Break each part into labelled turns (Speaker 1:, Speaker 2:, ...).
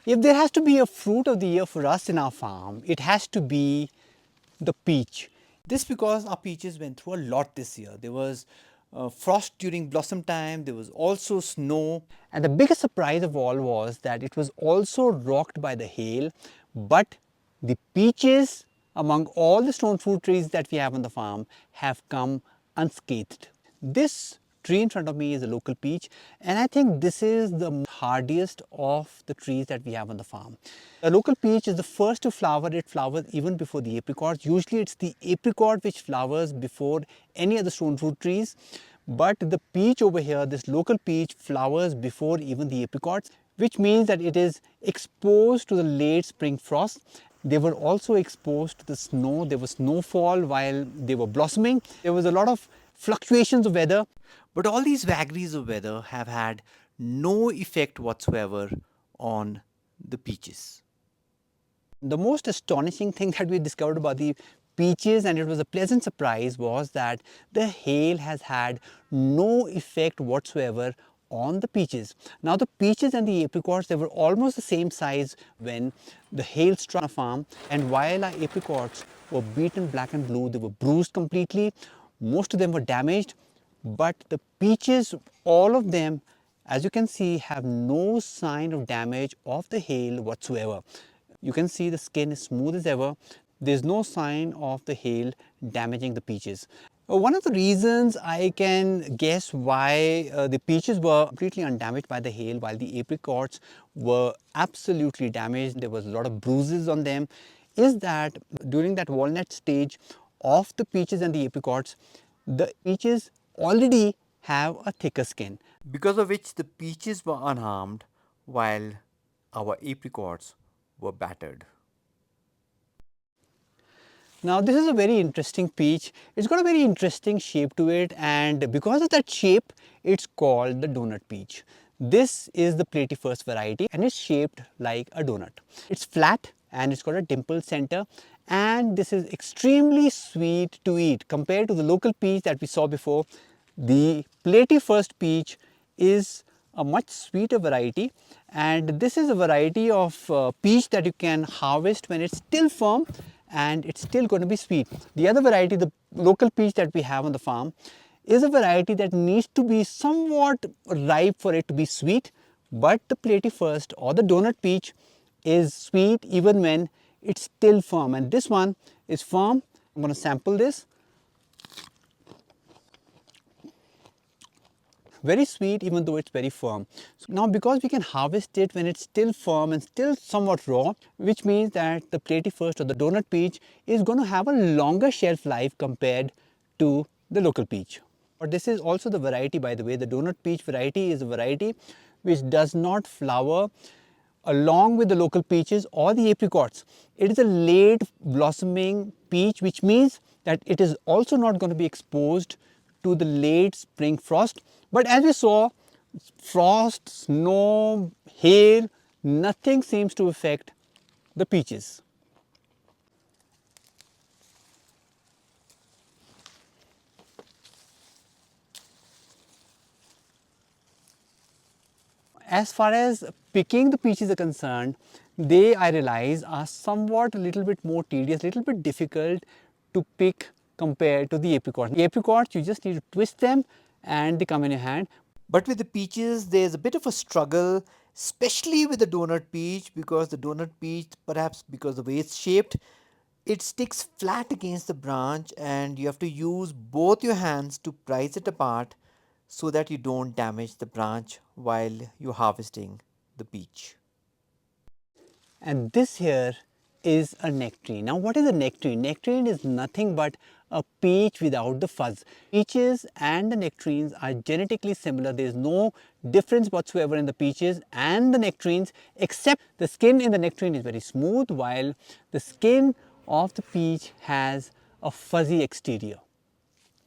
Speaker 1: If there has to be a fruit of the year for us in our farm, it has to be the peach. This because our peaches went through a lot this year. There was frost during blossom time, there was also snow, and the biggest surprise of all was that it was also rocked by the hail, but the peaches among all the stone fruit trees that we have on the farm have come unscathed. This tree in front of me is a local peach, and I think this is the hardiest of the trees that we have on the farm. The local peach is the first to flower. It flowers even before the apricots. Usually it's the apricot which flowers before any other stone fruit trees, but the peach over here, this local peach, flowers before even the apricots, which means that it is exposed to the late spring frost. They were also exposed to the snow. There was snowfall while they were blossoming. There was a lot of fluctuations of weather. But all these vagaries of weather have had no effect whatsoever on the peaches. The most astonishing thing that we discovered about the peaches, and it was a pleasant surprise, was that the hail has had no effect whatsoever on the peaches. Now the peaches and the apricots, they were almost the same size when the hail struck our farm, and while our apricots were beaten black and blue, they were bruised completely, most of them were damaged, but the peaches, all of them, as you can see, have no sign of damage of the hail whatsoever. You can see the skin is smooth as ever. There's no sign of the hail damaging the peaches. One of the reasons I can guess why the peaches were completely undamaged by the hail while the apricots were absolutely damaged, there was a lot of bruises on them, is that during that walnut stage of the peaches and the apricots, the peaches already have a thicker skin, because of which the peaches were unharmed while our apricots were battered. Now this is a very interesting peach. It's got a very interesting shape to it, and because of that shape, it's called the donut peach. This is the platyfus variety and it's shaped like a donut. It's flat and it's got a dimpled center, and this is extremely sweet to eat. Compared to the local peach that we saw before, the platyfus peach is a much sweeter variety, and this is a variety of peach that you can harvest when it's still firm and it's still going to be sweet. The other variety, the local peach that we have on the farm, is a variety that needs to be somewhat ripe for it to be sweet, but the platyfus or the donut peach is sweet even when it's still firm, and this one is firm. I'm going to sample this. Very sweet even though it's very firm. So now because we can harvest it when it's still firm and still somewhat raw, which means that the platyfus or the donut peach is going to have a longer shelf life compared to the local peach. But this is also the variety, by the way, the donut peach variety is a variety which does not flower along with the local peaches or the apricots. It is a late blossoming peach, which means that it is also not going to be exposed to the late spring frost. But as we saw, frost, snow, hail, nothing seems to affect the peaches. As far as picking the peaches are concerned, they, I realize, are somewhat a little bit more tedious, a little bit difficult to pick compared to the apricots. The apricots, you just need to twist them and they come in your hand. But with the peaches, there's a bit of a struggle, especially with the donut peach, because the donut peach, perhaps because the way it's shaped, it sticks flat against the branch and you have to use both your hands to prise it apart so that you don't damage the branch while you're harvesting the peach. And this here is a nectarine. Now what is a nectarine? Nectarine is nothing but a peach without the fuzz. Peaches and the nectarines are genetically similar. There is no difference whatsoever in the peaches and the nectarines, except the skin in the nectarine is very smooth while the skin of the peach has a fuzzy exterior.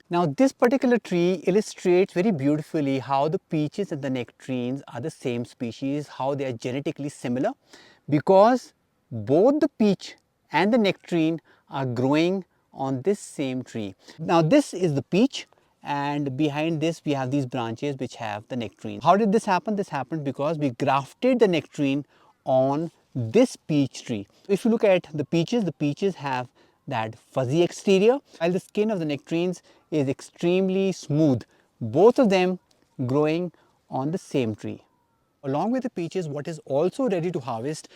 Speaker 1: Now this particular tree illustrates very beautifully how the peaches and the nectarines are the same species, how they are genetically similar, because both the peach and the nectarine are growing on this same tree. Now this is the peach, and behind this we have these branches which have the nectarine. How did this happen? This happened because we grafted the nectarine on this peach tree. If you look at the peaches have that fuzzy exterior, while the skin of the nectarines is extremely smooth, both of them growing on the same tree. Along with the peaches, what is also ready to harvest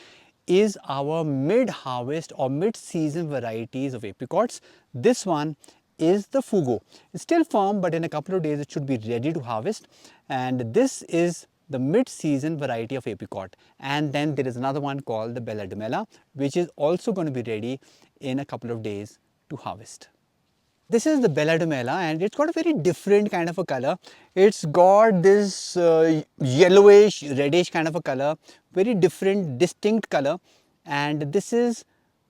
Speaker 1: is our mid-harvest or mid-season varieties of apricots. This one is the Fugo. It's still firm, but in a couple of days it should be ready to harvest. And this is the mid-season variety of apricot. And then there is another one called the Bella Dumella, which is also going to be ready in a couple of days to harvest. This is the Bella Dumella and it's got a very different kind of a color. It's got this yellowish, reddish kind of a color, very different, distinct color. And this is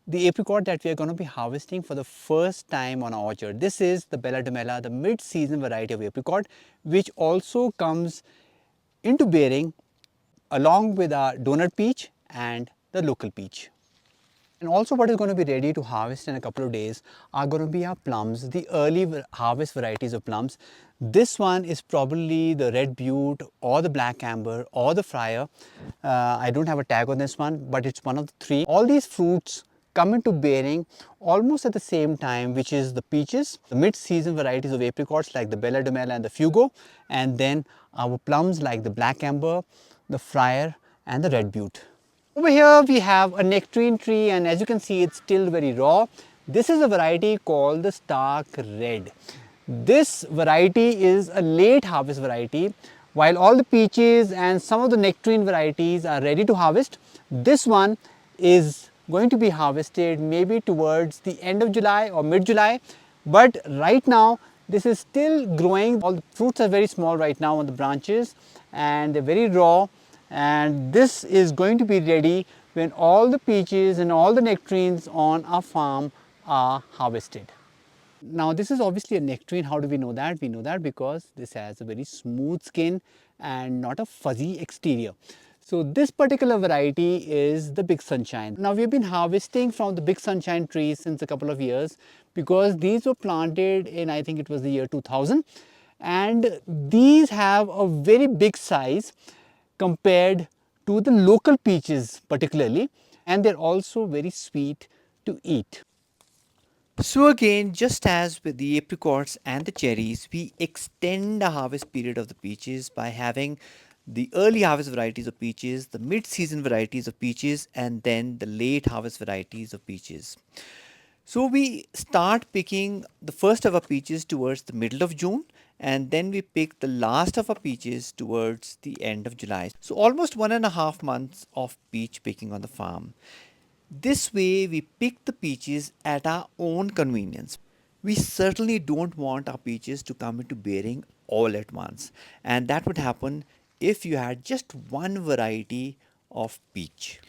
Speaker 1: the apricot that we are going to be harvesting for the first time on our orchard. This is the Bella Dumella, the mid-season variety of apricot, which also comes into bearing along with our donut peach and the local peach. And also what is going to be ready to harvest in a couple of days are going to be our plums, the early harvest varieties of plums. This one is probably the red butte or the black amber or the friar. I don't have a tag on this one, but it's one of the three. All these fruits come into bearing almost at the same time, which is the peaches, the mid-season varieties of apricots like the Bella Dumella and the Fugo, and then our plums like the black amber, the friar and the red butte. Over here we have a nectarine tree and as you can see it's still very raw. This is a variety called the stark red. This variety is a late harvest variety. While all the peaches and some of the nectarine varieties are ready to harvest, this one is going to be harvested maybe towards the end of July or mid-July. But right now this is still growing. All the fruits are very small right now on the branches and they're very raw. And this is going to be ready when all the peaches and all the nectarines on our farm are harvested. Now this is obviously a nectarine. How do we know that? We know that because this has a very smooth skin and not a fuzzy exterior. So this particular variety is the Big Sunshine. Now we've been harvesting from the Big Sunshine trees since a couple of years because these were planted in, I think it was the year 2000, and these have a very big size compared to the local peaches particularly, and they're also very sweet to eat. So again, just as with the apricots and the cherries, we extend the harvest period of the peaches by having the early harvest varieties of peaches, the mid-season varieties of peaches, and then the late harvest varieties of peaches. So we start picking the first of our peaches towards the middle of June, and then we pick the last of our peaches towards the end of July. So almost 1.5 months of peach picking on the farm. This way we pick the peaches at our own convenience. We certainly don't want our peaches to come into bearing all at once, and that would happen if you had just one variety of peach.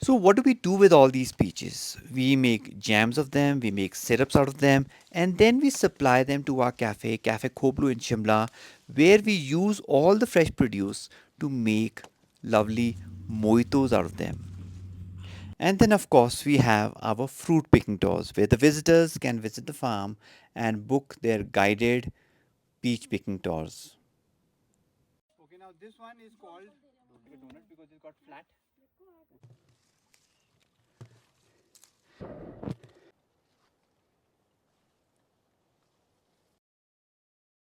Speaker 1: So what do we do with all these peaches? We make jams of them, we make syrups out of them, and then we supply them to our Cafe Khoblu in Shimla, where we use all the fresh produce to make lovely mojitos out of them. And then of course we have our fruit picking tours where the visitors can visit the farm and book their guided peach picking tours. Okay, now this one is called donut because it's got flat.